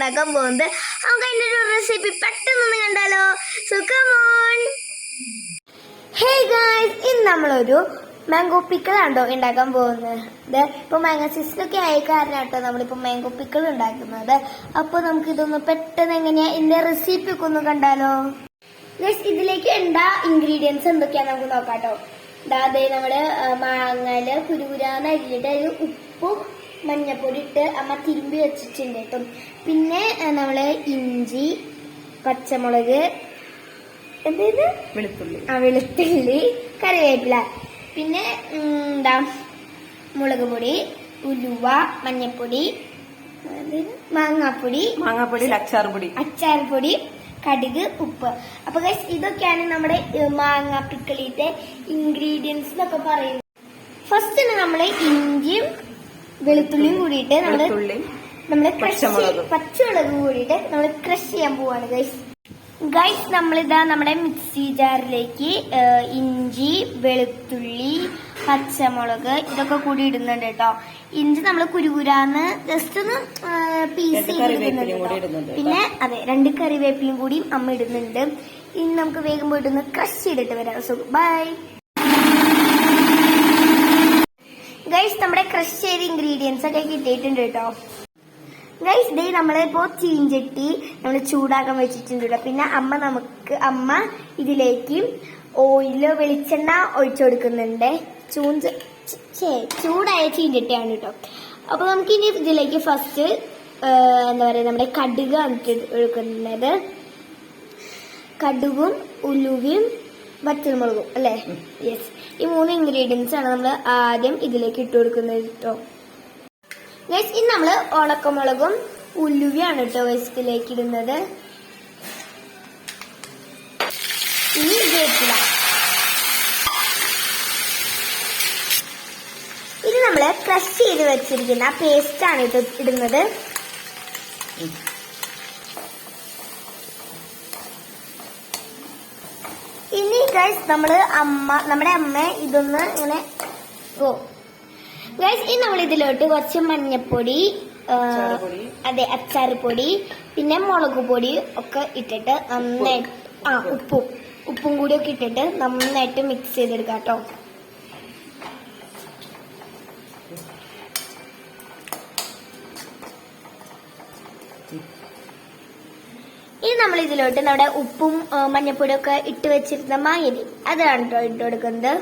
ഉണ്ടാക്കാൻ പോകുന്നത്. നമുക്ക് അതിൻ്റെ ഒരു റെസിപ്പി പെട്ടെന്ന് കണ്ടാലോ? So come on. Hey guys, ഇന്ന് നമ്മളൊരു മാംഗോ പിക്കിളാണോ ഉണ്ടാക്കാൻ പോകുന്നത്. ഇപ്പോൾ മാംഗോ സീസണൊക്കെ ആയ കാരണം കേട്ടോ നമ്മളിപ്പോൾ മാംഗോ പിക്കിൾ ഉണ്ടാക്കുന്നത്. അപ്പോൾ നമുക്കിതൊന്ന് പെട്ടെന്ന് എങ്ങനെയാ ഇതിൻ്റെ റെസിപ്പി ഒക്കെ ഒന്ന് കണ്ടാലോ? ഗൈസ്, ഇതിലേക്ക് എന്താ ഇൻഗ്രീഡിയൻസ് എന്തൊക്കെയാണെന്ന് നമുക്ക് നോക്കാം കേട്ടോ. അതെ, നമ്മുടെ മാങ്ങയില് കുരുകുരാന്ന് അരിഞ്ഞിട്ട് അതിൽ ഉപ്പും മഞ്ഞപ്പൊടി ഇട്ട് അമ്മ തിരുമ്പി വെച്ചിട്ടുണ്ട് കേട്ടോ. പിന്നെ നമ്മള് ഇഞ്ചി, പച്ചമുളക്, വെളുത്തുള്ളി, കറിവേപ്പില, പിന്നെ മുളക് പൊടി, ഉലുവ, മഞ്ഞപ്പൊടി, മാങ്ങാപ്പൊടി, അച്ചാർപ്പൊടി, കടുക്, ഉപ്പ്. അപ്പൊ ഗൈസ്, ഇതൊക്കെയാണ് നമ്മുടെ മാങ്ങ പിക്കിളിന്റെ ഇൻഗ്രീഡിയൻസ് എന്നൊക്കെ പറയുന്നത്. ഫസ്റ്റ് തന്നെ നമ്മള് ഇഞ്ചിയും വെളുത്തുള്ളിയും കൂടിയിട്ട് നമ്മള് പച്ചമുളക് കൂടിയിട്ട് നമ്മള് ക്രഷ് ചെയ്യാൻ പോവാണ് ഗൈസ്. നമ്മളിതാ നമ്മുടെ മിക്സി ജാറിലേക്ക് ഇഞ്ചി, വെളുത്തുള്ളി, പച്ചമുളക് ഇതൊക്കെ കൂടി ഇടുന്നുണ്ട് കേട്ടോ. ഇഞ്ചി നമ്മൾ കുരുകുരാന്ന് ജസ്റ്റ് ഒന്ന് പീസ് ചെയ്തിടുന്നുണ്ട്. പിന്നെ അതെ, 2 കറിവേപ്പിലും കൂടി അമ്മ ഇടുന്നുണ്ട്. ഇനി നമുക്ക് വേഗം പോയിട്ടൊന്ന് ക്രഷ് ചെയ്തിട്ട് വരാം. So bye guys. നമ്മുടെ ക്രഷ് ചെയ്ത ഇൻഗ്രീഡിയൻസ് ഒക്കെ കിട്ടിയിട്ടുണ്ട് കേട്ടോ. ഗൈസ്, ദേ നമ്മളിപ്പോ ചീഞ്ചട്ടി നമ്മൾ ചൂടാക്കാൻ വെച്ചിട്ടുണ്ട്. പിന്നെ അമ്മ ഇതിലേക്ക് ഓയിലോ വെളിച്ചെണ്ണ ഒഴിച്ചു കൊടുക്കുന്നുണ്ട്. ചൂടായ ചീഞ്ചട്ടിയാണ് കേട്ടോ. അപ്പൊ നമുക്ക് ഇനി ഇതിലേക്ക് ഫസ്റ്റ് നമ്മുടെ കടുക് എടുക്കുന്നത്. കടുകും ഉലുവയും പച്ചമുളകും അല്ലേ? യെസ്, ഈ 3 ഇൻഗ്രീഡിയൻസ് ആണ് നമ്മൾ ആദ്യം ഇതിലേക്ക് ഇട്ട് കൊടുക്കുന്നത് കേട്ടോ. ഗൈസ്, ഇനി നമ്മള് ഉണക്കമുളകും ഉലുവയാണ് കേട്ടോ ഇതിലേക്ക് ഇടുന്നത്. ഇനി വേപ്പില. ഇനി നമ്മള് ക്രഷ് ചെയ്ത് വെച്ചിരിക്കുന്ന പേസ്റ്റ് ആണ് ഇടുന്നത്. ഇനി ഗൈസ് നമ്മുടെ അമ്മ ഇതൊന്ന് ഇങ്ങനെ ഗൈസ്, ഇനി നമ്മൾ ഇതിലോട്ട് കുറച്ച് മഞ്ഞപ്പൊടി, അതെ അച്ചാറുപൊടി, പിന്നെ മുളക് പൊടി ഒക്കെ ഇട്ടിട്ട് നന്നായിട്ട് ഉപ്പും കൂടി ഒക്കെ ഇട്ടിട്ട് നന്നായിട്ട് മിക്സ് ചെയ്തെടുക്കാം കേട്ടോ. ഇനി നമ്മൾ ഇതിലോട്ട് നമ്മുടെ ഉപ്പും മഞ്ഞപ്പൊടിയും ഒക്കെ ഇട്ട് വെച്ചിരുന്ന മാങ്ങ അതാണ് കേട്ടോ ഇട്ട് കൊടുക്കുന്നത്.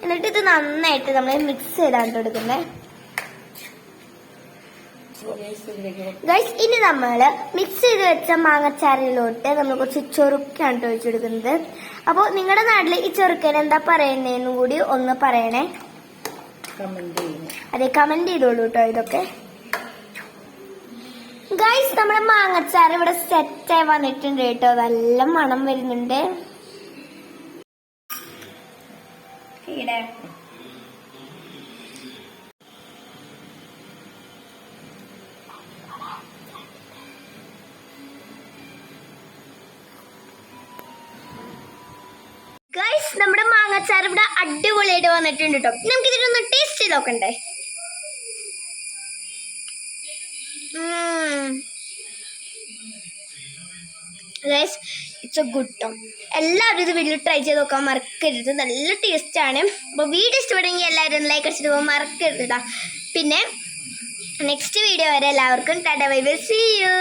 എന്നിട്ട് ഇത് നന്നായിട്ട് നമ്മൾ മിക്സ് ചെയ്താണ് കൊടുക്കുന്നത് ഗൈസ്. ഇനി നമ്മള് മിക്സ് ചെയ്ത് വെച്ച മാങ്ങച്ചാറിലോട്ട് നമ്മൾ കുറച്ച് ചൊറുക്കാണ് ഒഴിച്ചു കൊടുക്കുന്നത്. അപ്പൊ നിങ്ങളുടെ നാട്ടില് ഈ ചൊറുക്കന് എന്താ പറയുന്നതെന്നും കൂടി ഒന്ന് പറയണേ. അതെ, കമന്റ് ചെയ്തോളൂ കേട്ടോ ഇതൊക്കെ. ഗൈസ്, നമ്മുടെ മാങ്ങച്ചാറ് ഇവിടെ സെറ്റായി വന്നിട്ടുണ്ട് കേട്ടോ. നല്ല മണം വരുന്നുണ്ട്. ഗൈസ്, നമ്മുടെ മാങ്ങാച്ചാർ ഇവിടെ അടിപൊളിയായിട്ട് വന്നിട്ടുണ്ട് കേട്ടോ. നമുക്ക് ഇതിനൊന്ന് ടേസ്റ്റ് ചെയ്ത് നോക്കണ്ടേ? Guys, it's a good to. എല്ലാവരും ഇത് വീട്ടിൽ ട്രൈ ചെയ്ത് നോക്കാൻ മറക്കരുത്. നല്ല ടേസ്റ്റ് ആണ്. അപ്പോൾ വീഡിയോ ഇഷ്ടപ്പെടുമെങ്കിൽ എല്ലാവരും ലൈക്ക് അടിച്ചിട്ട് പോകാൻ മറക്കരുത് കേട്ടോ. പിന്നെ നെക്സ്റ്റ് വീഡിയോ വരെ എല്ലാവർക്കും tata bye bye, see U.